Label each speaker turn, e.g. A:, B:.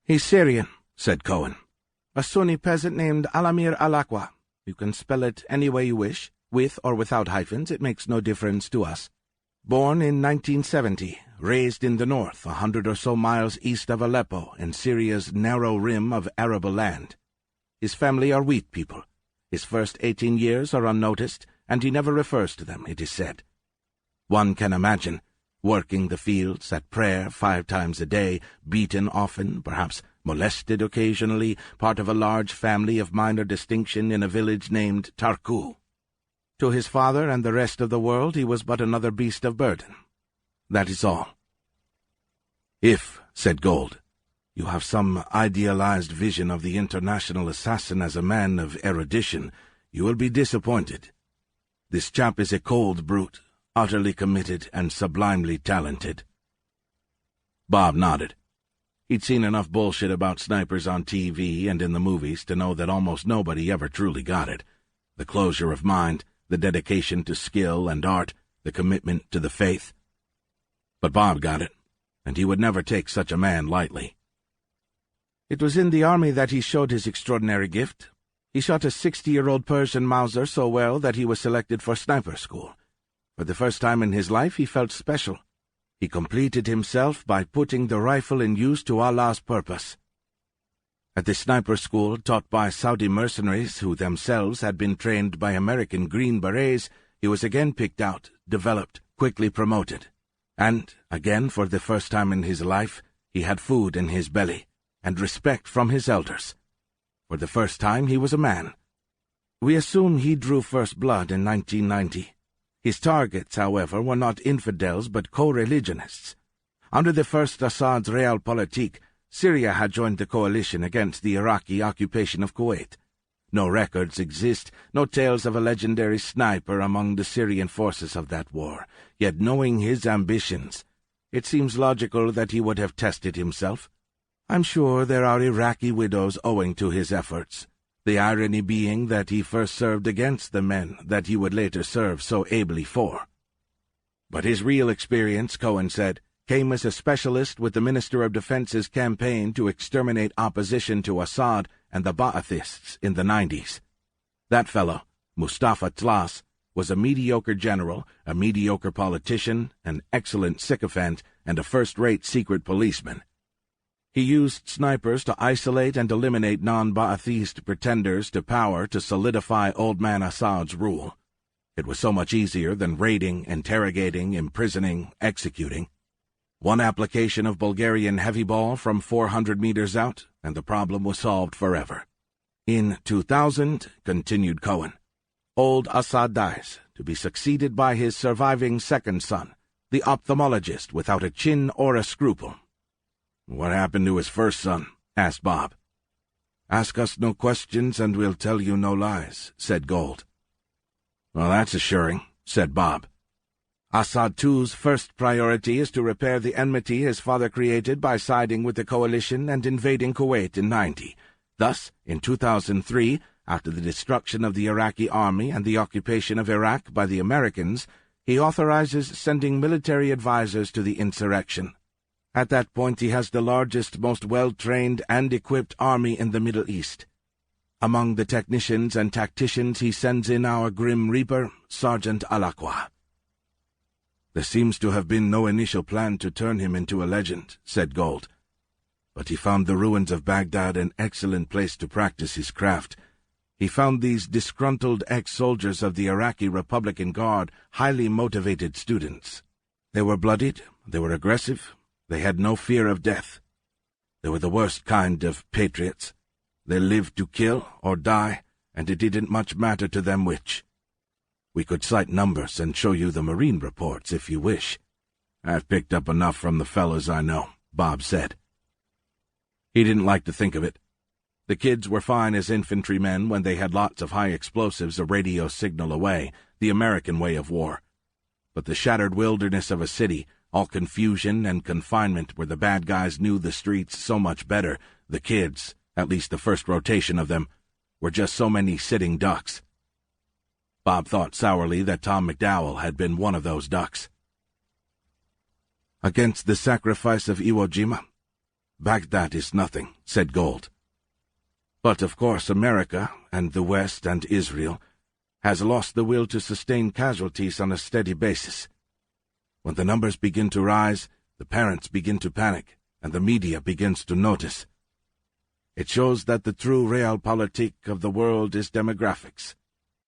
A: "He's Syrian," said Cohen. "A Sunni peasant named Alamir al-Aqwa. You can spell it any way you wish, with or without hyphens, it makes no difference to us. Born in 1970, raised in the north, 100 or so miles east of Aleppo, in Syria's narrow rim of arable land. His family are wheat people. His first 18 years are unnoticed, and he never refers to them, it is said. One can imagine, working the fields, at prayer 5 times a day, beaten often, perhaps molested occasionally, part of a large family of minor distinction in a village named Tarku. To his father and the rest of the world he was but another beast of burden. That is all." "If," said Gold, "you have some idealized vision of the international assassin as a man of erudition, you will be disappointed. This chap is a cold brute, utterly committed and sublimely talented." Bob nodded. He'd seen enough bullshit about snipers on TV and in the movies to know that almost nobody ever truly got it. The closure of mind, the dedication to skill and art, the commitment to the faith. But Bob got it, and he would never take such a man lightly. It was in the army that he showed his extraordinary gift. He shot a 60-year-old Persian Mauser so well that he was selected for sniper school. For the first time in his life he felt special. He completed himself by putting the rifle in use to Allah's purpose. At the sniper school, taught by Saudi mercenaries who themselves had been trained by American Green Berets, he was again picked out, developed, quickly promoted. And, again for the first time in his life, he had food in his belly, and respect from his elders. For the first time he was a man. We assume he drew first blood in 1990. His targets, however, were not infidels but co-religionists. Under the first Assad's Realpolitik, Syria had joined the coalition against the Iraqi occupation of Kuwait. No records exist, no tales of a legendary sniper among the Syrian forces of that war. Yet knowing his ambitions, it seems logical that he would have tested himself. I'm sure there are Iraqi widows owing to his efforts, the irony being that he first served against the men that he would later serve so ably for. But his real experience, Cohen said, came as a specialist with the Minister of Defense's campaign to exterminate opposition to Assad and the Ba'athists in the 90s. That fellow, Mustafa Tlas, was a mediocre general, a mediocre politician, an excellent sycophant, and a first-rate secret policeman. He used snipers to isolate and eliminate non-Ba'athist pretenders to power to solidify Old Man Assad's rule. It was so much easier than raiding, interrogating, imprisoning, executing. One application of Bulgarian heavy ball from 400 meters out, and the problem was solved forever. In 2000, continued Cohen, old Assad dies, to be succeeded by his surviving second son, the ophthalmologist without a chin or a scruple. "What happened to his first son?" asked Bob. "Ask us no questions and we'll tell you no lies," said Gold. "Well, that's assuring," said Bob. Assad II's first priority is to repair the enmity his father created by siding with the coalition and invading Kuwait in 90. Thus, in 2003, after the destruction of the Iraqi army and the occupation of Iraq by the Americans, he authorizes sending military advisors to the insurrection. At that point he has the largest, most well-trained and equipped army in the Middle East. Among the technicians and tacticians he sends in our Grim Reaper, Sergeant Al-Aqwa. "There seems to have been no initial plan to turn him into a legend," said Gold. "But he found the ruins of Baghdad an excellent place to practice his craft. He found these disgruntled ex-soldiers of the Iraqi Republican Guard highly motivated students. They were bloodied, they were aggressive, they had no fear of death. They were the worst kind of patriots. They lived to kill or die, and it didn't much matter to them which. We could cite numbers and show you the Marine reports if you wish. I've picked up enough from the fellows I know," Bob said. He didn't like to think of it. The kids were fine as infantrymen when they had lots of high explosives a radio signal away, the American way of war. But the shattered wilderness of a city, all confusion and confinement where the bad guys knew the streets so much better, the kids, at least the first rotation of them, were just so many sitting ducks. Bob thought sourly that Tom McDowell had been one of those ducks. "Against the sacrifice of Iwo Jima? Baghdad is nothing, said Gold. But of course America, and the West and Israel, has lost the will to sustain casualties on a steady basis. When the numbers begin to rise, the parents begin to panic, and the media begins to notice. It shows that the true realpolitik of the world is demographics.